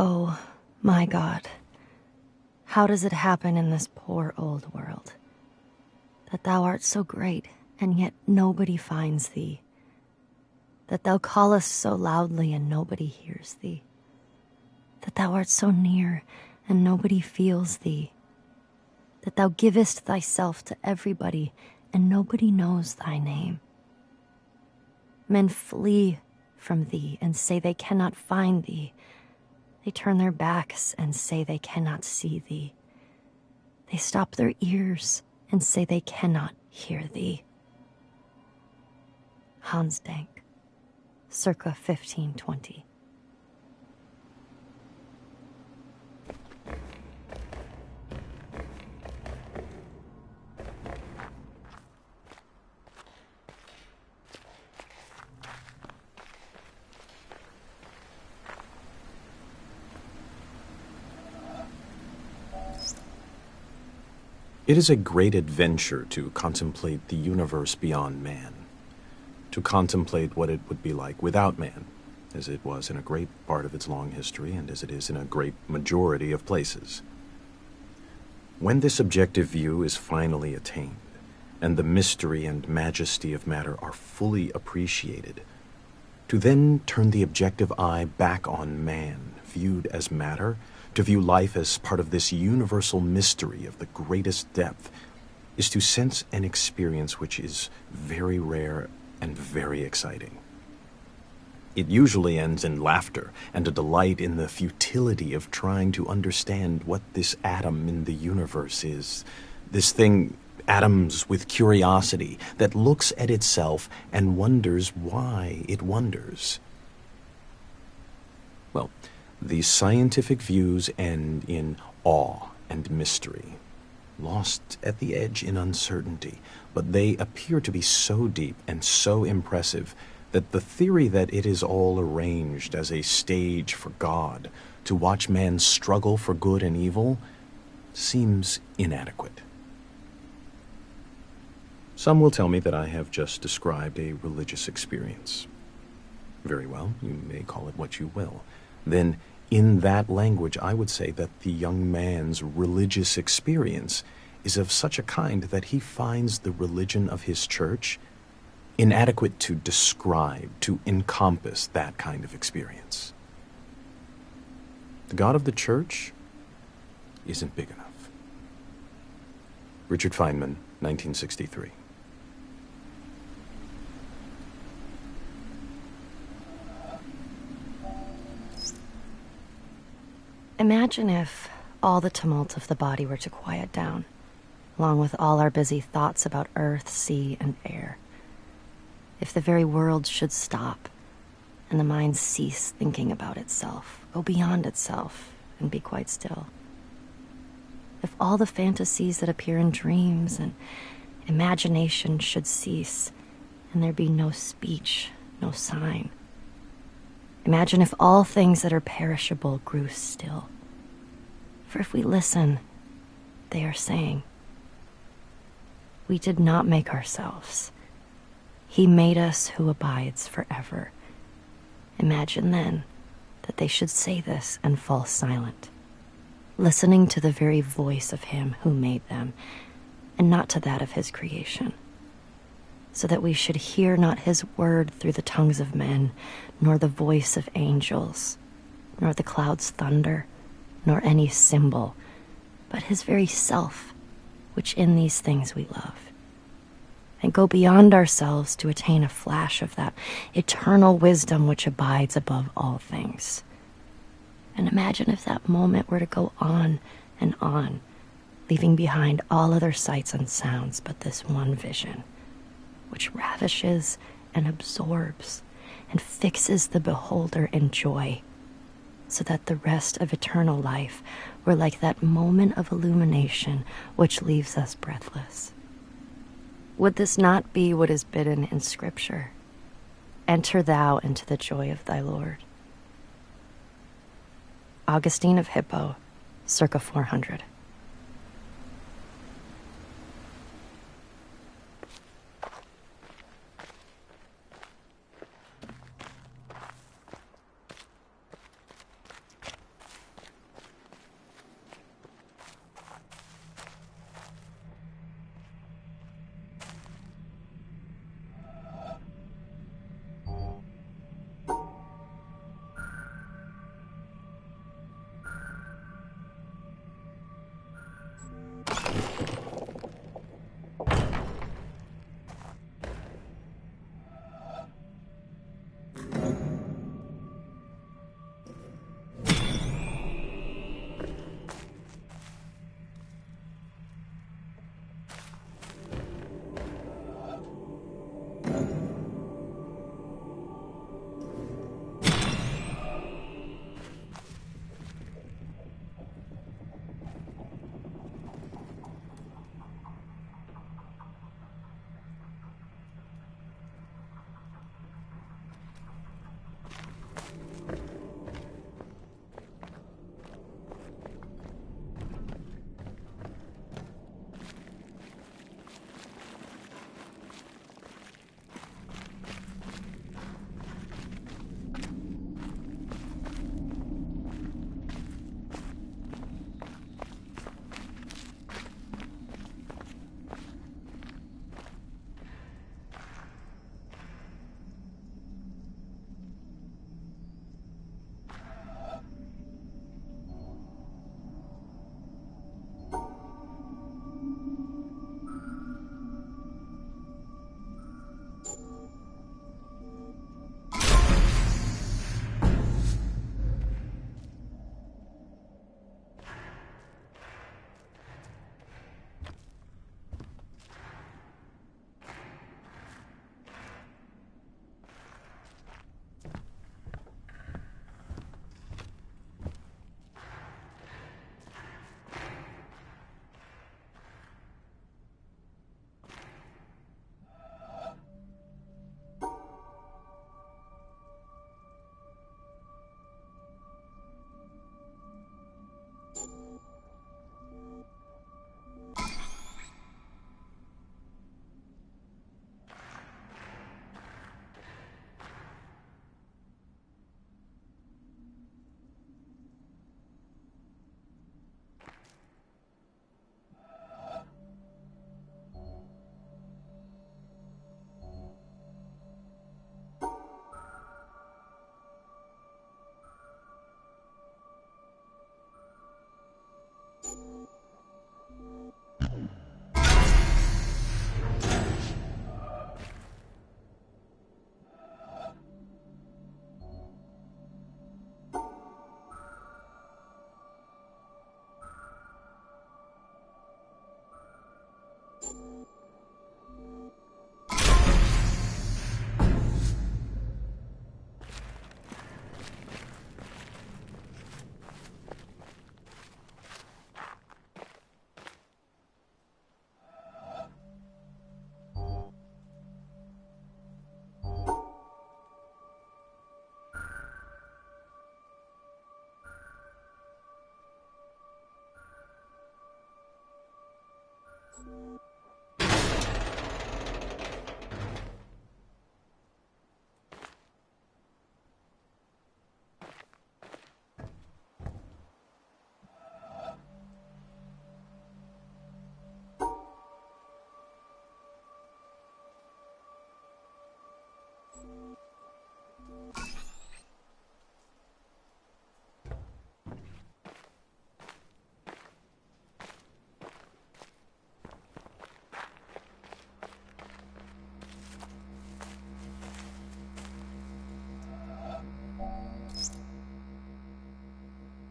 Oh, my God, how does it happen in this poor old world, that thou art so great, and yet nobody finds thee, that thou callest so loudly, and nobody hears thee, that thou art so near, and nobody feels thee, that thou givest thyself to everybody, and nobody knows thy name. Men flee from thee and say they cannot find thee. They turn their backs and say they cannot see thee. They stop their ears and say they cannot hear thee. Hans Dank, circa 1520. It is a great adventure to contemplate the universe beyond man, to contemplate what it would be like without man, as it was in a great part of its long history and as it is in a great majority of places. When this objective view is finally attained, and the mystery and majesty of matter are fully appreciated, to then turn the objective eye back on man, viewed as matter, to view life as part of this universal mystery of the greatest depth, is to sense an experience which is very rare and very exciting. It usually ends in laughter and a delight in the futility of trying to understand what this atom in the universe is, this thing, atoms with curiosity, that looks at itself and wonders why it wonders. Well, these scientific views end in awe and mystery, lost at the edge in uncertainty, but they appear to be so deep and so impressive that the theory that it is all arranged as a stage for God to watch man struggle for good and evil seems inadequate. Some will tell me that I have just described a religious experience. Very well, you may call it what you will. Then, in that language, I would say that the young man's religious experience is of such a kind that he finds the religion of his church inadequate to describe, to encompass that kind of experience. The God of the church isn't big enough. Richard Feynman, 1963. Imagine if all the tumult of the body were to quiet down, along with all our busy thoughts about earth, sea, and air. If the very world should stop, and the mind cease thinking about itself, go beyond itself, and be quite still. If all the fantasies that appear in dreams and imagination should cease, and there be no speech, no sign. Imagine if all things that are perishable grew still. For if we listen, they are saying, we did not make ourselves. He made us who abides forever. Imagine then that they should say this and fall silent, listening to the very voice of him who made them, and not to that of his creation, so that we should hear not his word through the tongues of men, nor the voice of angels, nor the clouds' thunder, nor any symbol, but his very self, which in these things we love, and go beyond ourselves to attain a flash of that eternal wisdom which abides above all things. And imagine if that moment were to go on and on, leaving behind all other sights and sounds but this one vision, which ravishes and absorbs and fixes the beholder in joy, so that the rest of eternal life were like that moment of illumination which leaves us breathless. Would this not be what is bidden in Scripture? Enter thou into the joy of thy Lord. Augustine of Hippo, circa 400.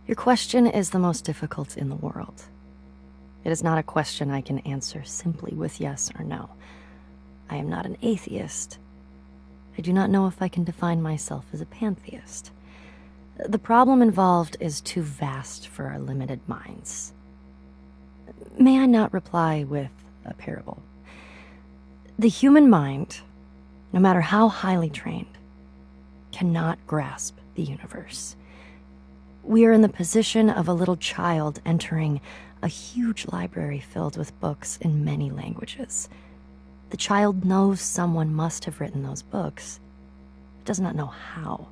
Your question is the most difficult in the world. It is not a question I can answer simply with yes or no. I am not an atheist. I do not know if I can define myself as a pantheist. The problem involved is too vast for our limited minds. May I not reply with a parable? The human mind, no matter how highly trained, cannot grasp the universe. We are in the position of a little child entering a huge library filled with books in many languages. The child knows someone must have written those books. It does not know how.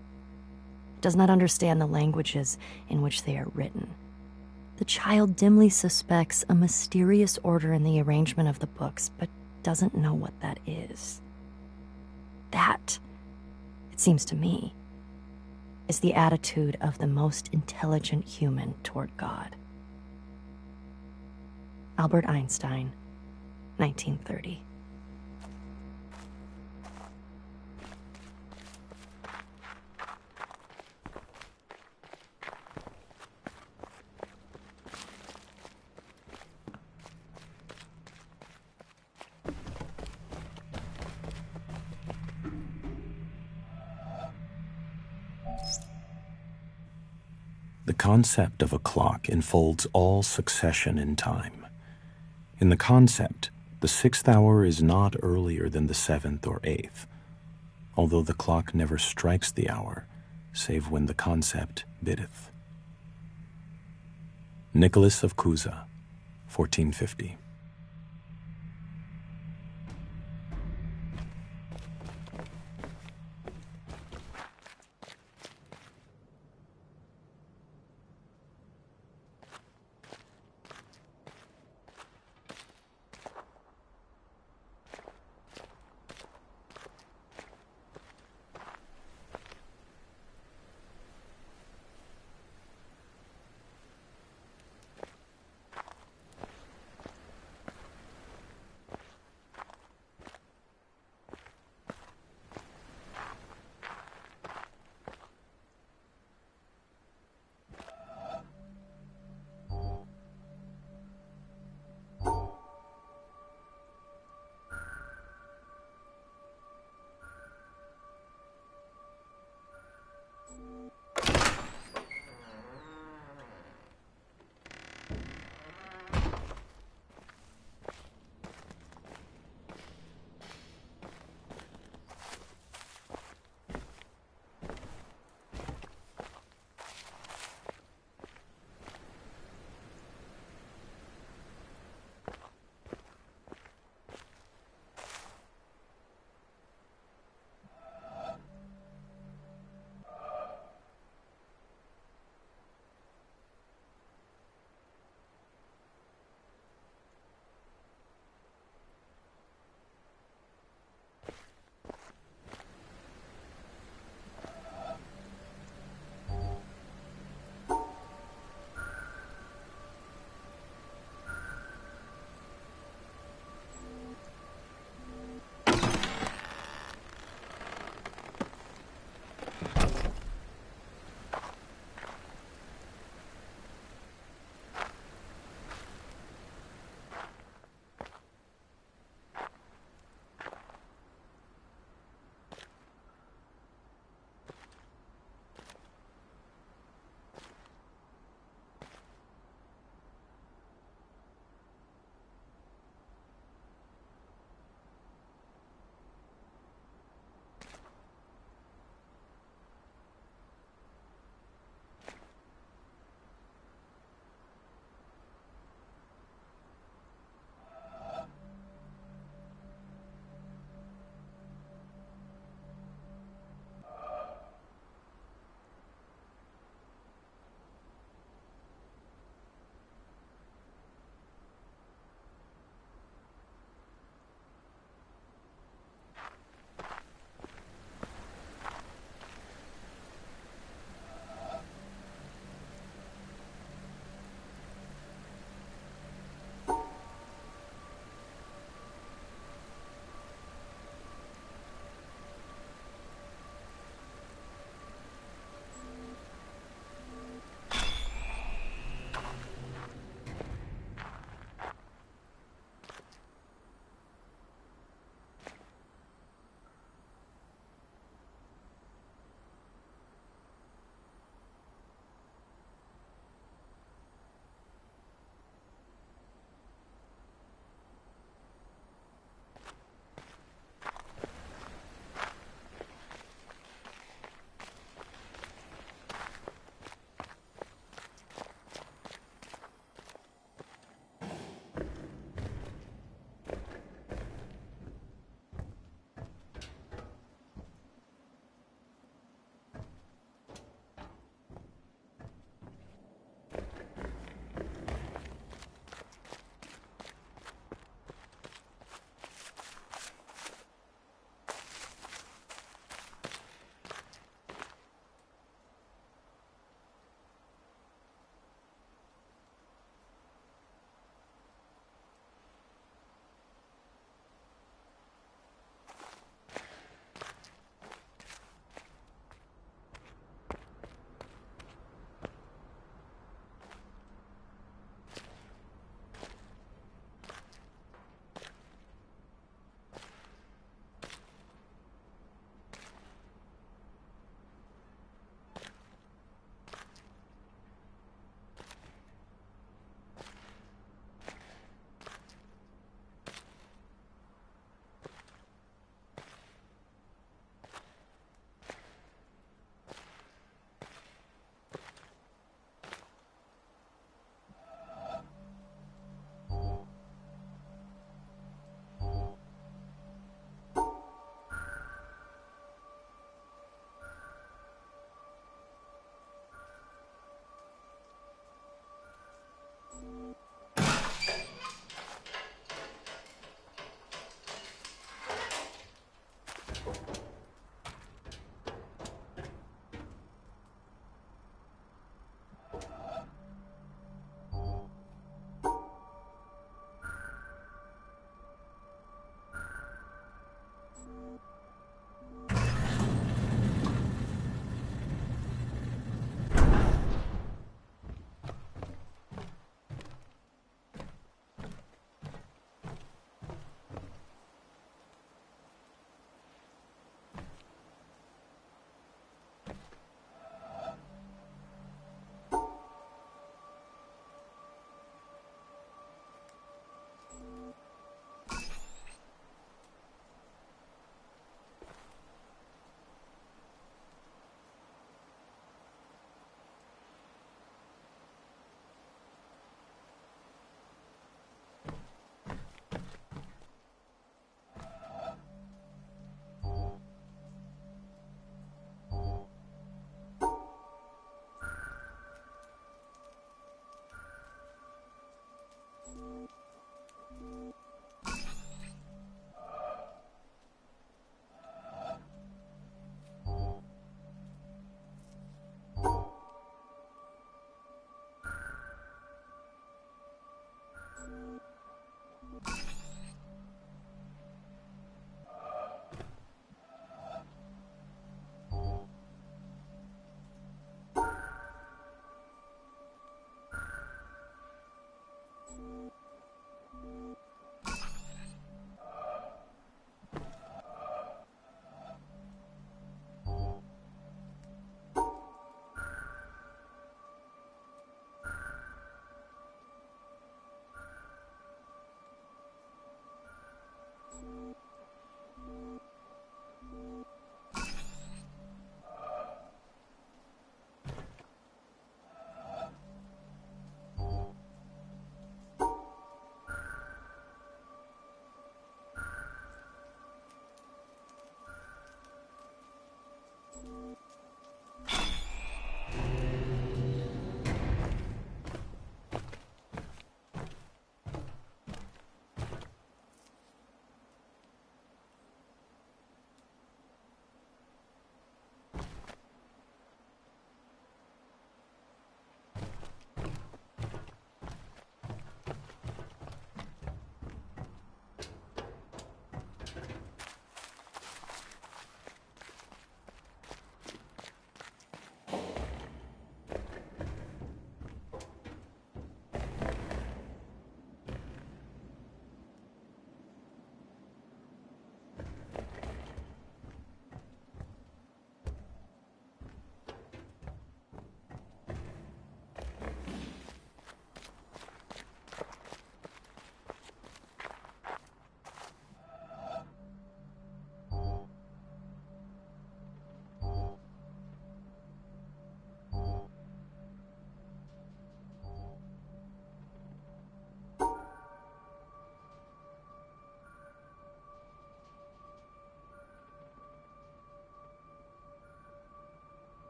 It does not understand the languages in which they are written. The child dimly suspects a mysterious order in the arrangement of the books, but doesn't know what that is. That, it seems to me, is the attitude of the most intelligent human toward God. Albert Einstein, 1930. The concept of a clock enfolds all succession in time. In the concept, the 6th hour is not earlier than the 7th or 8th, although the clock never strikes the hour, save when the concept biddeth. Nicholas of Cusa, 1450.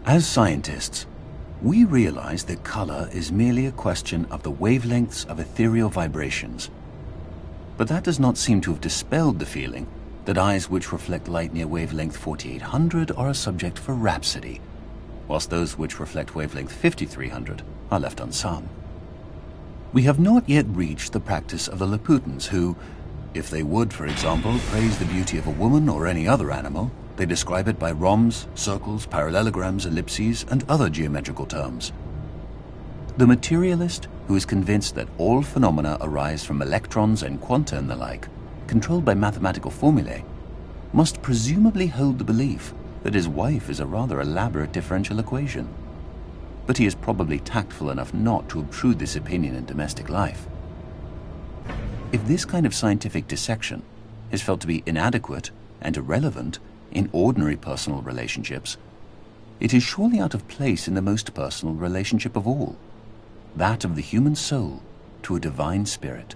As scientists, we realize that color is merely a question of the wavelengths of ethereal vibrations. But that does not seem to have dispelled the feeling that eyes which reflect light near wavelength 4800 are a subject for rhapsody, whilst those which reflect wavelength 5300 are left unsung. We have not yet reached the practice of the Laputans who, if they would, for example, praise the beauty of a woman or any other animal, they describe it by rhombs, circles, parallelograms, ellipses, and other geometrical terms. The materialist, who is convinced that all phenomena arise from electrons and quanta and the like, controlled by mathematical formulae, must presumably hold the belief that his wife is a rather elaborate differential equation. But he is probably tactful enough not to obtrude this opinion in domestic life. If this kind of scientific dissection is felt to be inadequate and irrelevant in ordinary personal relationships, it is surely out of place in the most personal relationship of all, that of the human soul to a divine spirit.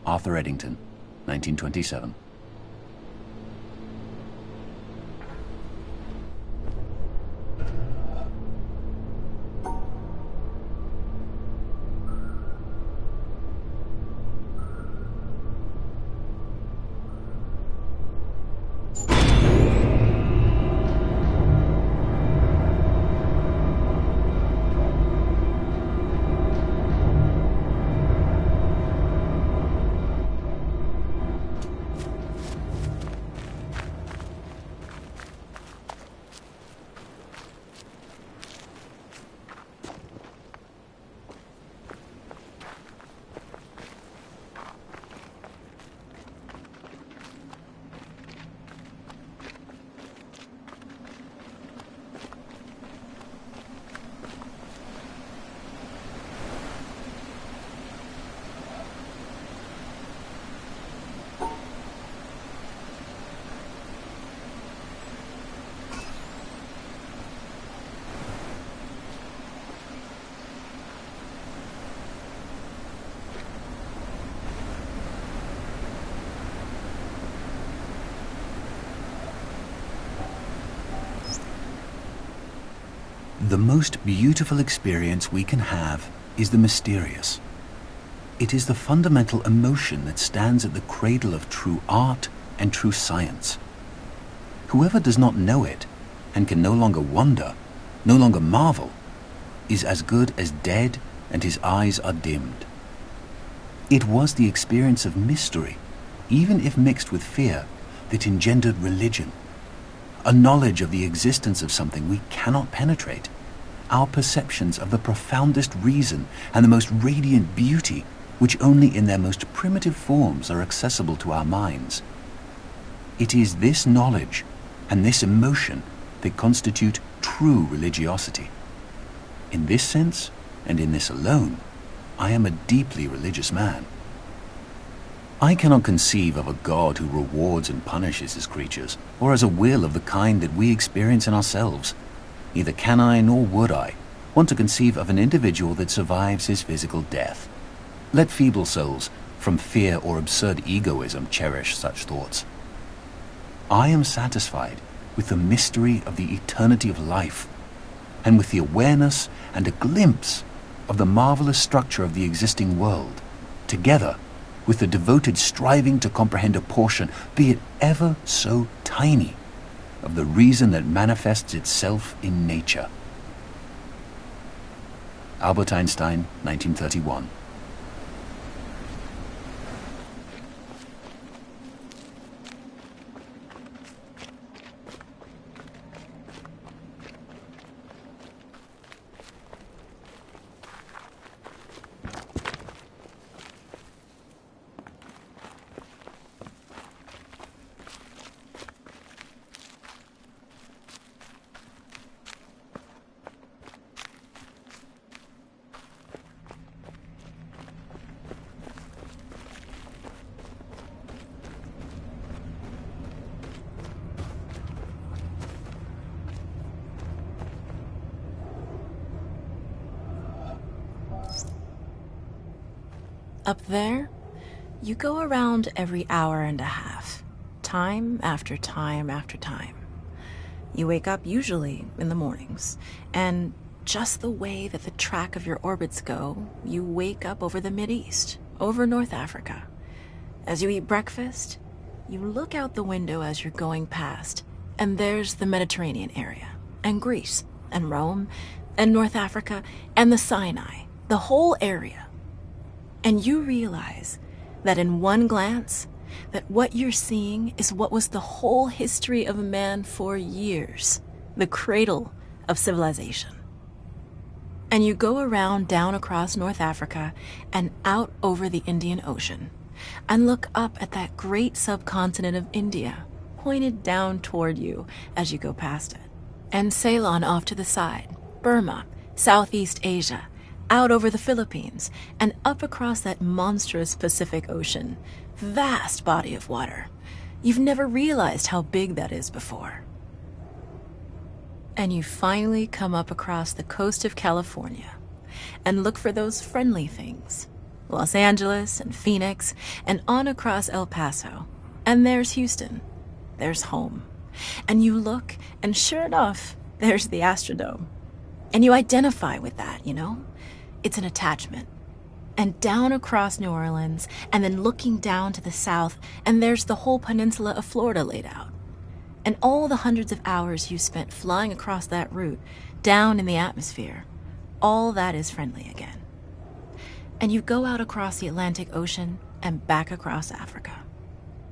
Arthur Eddington, 1927. The most beautiful experience we can have is the mysterious. It is the fundamental emotion that stands at the cradle of true art and true science. Whoever does not know it, and can no longer wonder, no longer marvel, is as good as dead and his eyes are dimmed. It was the experience of mystery, even if mixed with fear, that engendered religion. A knowledge of the existence of something we cannot penetrate, our perceptions of the profoundest reason and the most radiant beauty, which only in their most primitive forms are accessible to our minds. It is this knowledge and this emotion that constitute true religiosity. In this sense, and in this alone, I am a deeply religious man. I cannot conceive of a God who rewards and punishes his creatures, or has a will of the kind that we experience in ourselves. Neither can I, nor would I, want to conceive of an individual that survives his physical death. Let feeble souls, from fear or absurd egoism, cherish such thoughts. I am satisfied with the mystery of the eternity of life, and with the awareness and a glimpse of the marvelous structure of the existing world, together with the devoted striving to comprehend a portion, be it ever so tiny, of the reason that manifests itself in nature. Albert Einstein, 1931. Up there, you go around every hour and a half, time after time after time. You wake up usually in the mornings, and just the way that the track of your orbits go, you wake up over the Mideast, over North Africa. As you eat breakfast, you look out the window as you're going past, and there's the Mediterranean area, and Greece, and Rome, and North Africa, and the Sinai, the whole area. And you realize that in one glance, that what you're seeing is what was the whole history of man for years, the cradle of civilization. And you go around down across North Africa and out over the Indian Ocean and look up at that great subcontinent of India pointed down toward you as you go past it. And Ceylon off to the side, Burma, Southeast Asia, out over the Philippines, and up across that monstrous Pacific Ocean. Vast body of water. You've never realized how big that is before. And you finally come up across the coast of California and look for those friendly things. Los Angeles and Phoenix and on across El Paso. And there's Houston. There's home. And you look, and sure enough, there's the Astrodome. And you identify with that, you know? It's an attachment. And down across New Orleans, and then looking down to the south, and there's the whole peninsula of Florida laid out. And all the hundreds of hours you spent flying across that route, down in the atmosphere, all that is friendly again. And you go out across the Atlantic Ocean and back across Africa.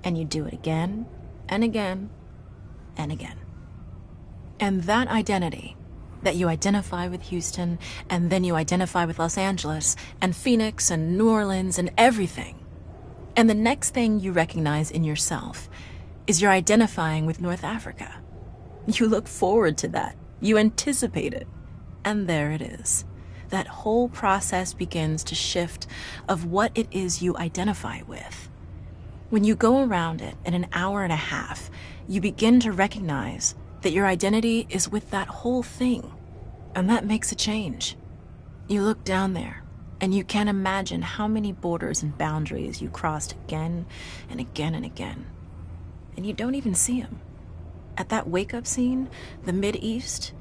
And you do it again, and again, and again. And that identity, that you identify with Houston, and then you identify with Los Angeles, and Phoenix, and New Orleans, and everything. And the next thing you recognize in yourself is you're identifying with North Africa. You look forward to that. You anticipate it. And there it is. That whole process begins to shift of what it is you identify with. When you go around it in an hour and a half, you begin to recognize that your identity is with that whole thing, and that makes a change. You look down there, and you can't imagine how many borders and boundaries you crossed again and again and again, and you don't even see them. At that wake-up scene, the Mideast,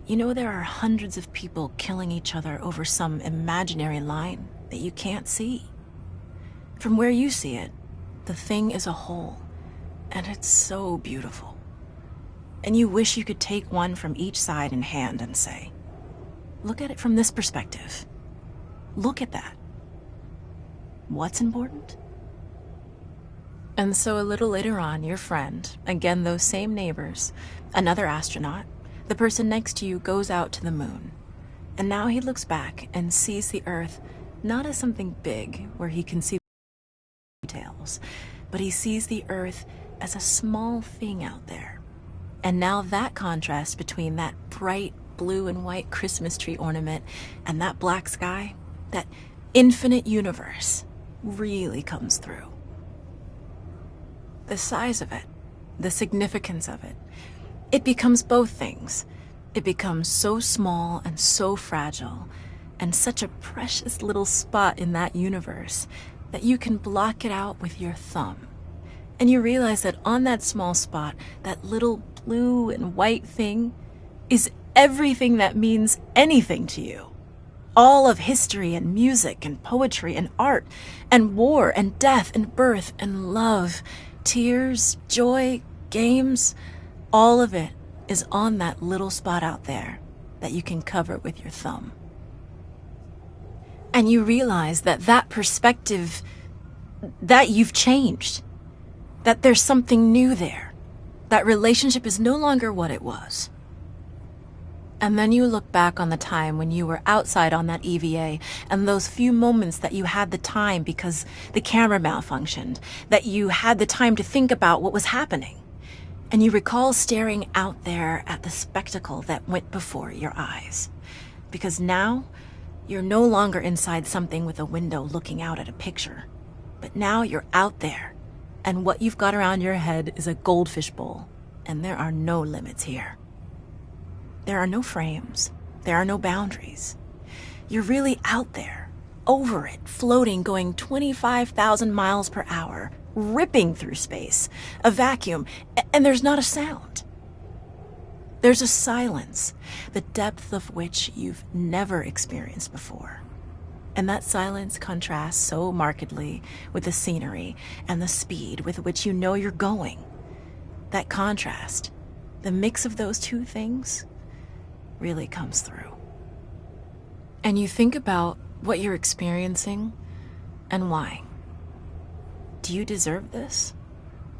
you know there are hundreds of people killing each other over some imaginary line that you can't see. From where you see it, the thing is a whole, and it's so beautiful. And you wish you could take one from each side in hand and say, look at it from this perspective. Look at that. What's important? And so a little later on, your friend, again those same neighbors, another astronaut, the person next to you goes out to the moon. And now he looks back and sees the Earth not as something big where he can see details, but he sees the Earth as a small thing out there. And now that contrast between that bright blue and white Christmas tree ornament and that black sky, that infinite universe, really comes through. The size of it, the significance of it, it becomes both things. It becomes so small and so fragile, and such a precious little spot in that universe that you can block it out with your thumb. And you realize that on that small spot, that little blue and white thing is everything that means anything to you. All of history and music and poetry and art and war and death and birth and love, tears, joy, games, all of it is on that little spot out there that you can cover with your thumb. And you realize that that perspective, that you've changed, that there's something new there. That relationship is no longer what it was. And then you look back on the time when you were outside on that EVA and those few moments that you had the time because the camera malfunctioned, that you had the time to think about what was happening. And you recall staring out there at the spectacle that went before your eyes. Because now, you're no longer inside something with a window looking out at a picture. But now you're out there. And what you've got around your head is a goldfish bowl, and there are no limits here. There are no frames. There are no boundaries. You're really out there, over it, floating, going 25,000 miles per hour, ripping through space, a vacuum, and there's not a sound. There's a silence, the depth of which you've never experienced before. And that silence contrasts so markedly with the scenery and the speed with which you know you're going. That contrast, the mix of those two things, really comes through. And you think about what you're experiencing and why. Do you deserve this?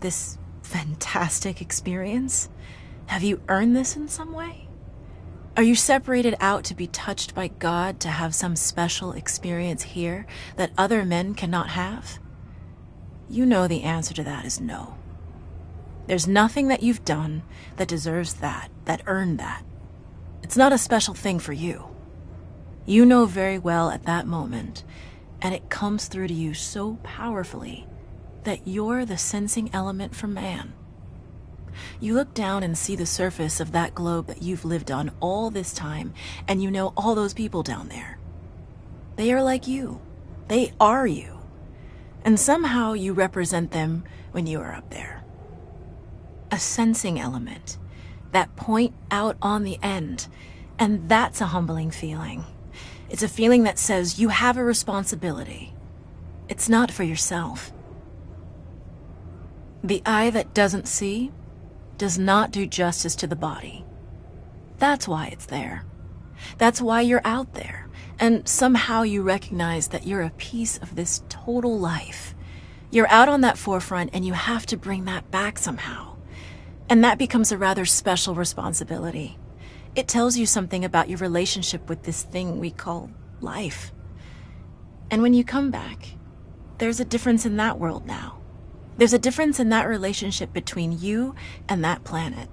This fantastic experience? Have you earned this in some way? Are you separated out to be touched by God to have some special experience here that other men cannot have? You know the answer to that is no. There's nothing that you've done that deserves that earned that. It's not a special thing for you. You know very well at that moment, and it comes through to you so powerfully that you're the sensing element for man. You look down and see the surface of that globe that you've lived on all this time, and you know all those people down there. They are like you. They are you. And somehow you represent them when you are up there. A sensing element, that point out on the end, and that's a humbling feeling. It's a feeling that says you have a responsibility. It's not for yourself. The eye that doesn't see does not do justice to the body. That's why it's there. That's why you're out there. And somehow you recognize that you're a piece of this total life. You're out on that forefront and you have to bring that back somehow. And that becomes a rather special responsibility. It tells you something about your relationship with this thing we call life. And when you come back, there's a difference in that world now. There's a difference in that relationship between you and that planet,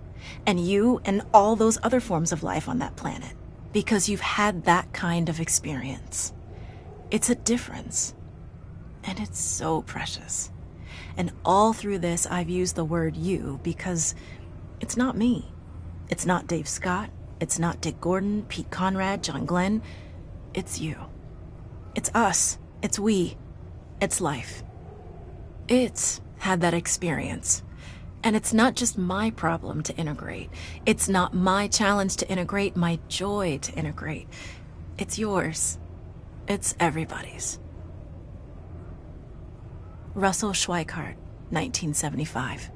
and you and all those other forms of life on that planet, because you've had that kind of experience. It's a difference, and it's so precious. And all through this, I've used the word you because it's not me. It's not Dave Scott. It's not Dick Gordon, Pete Conrad, John Glenn. It's you. It's us. It's we. It's life. It's had that experience. And it's not just my problem to integrate. It's not my challenge to integrate, my joy to integrate. It's yours. It's everybody's. Russell Schweikart, 1975.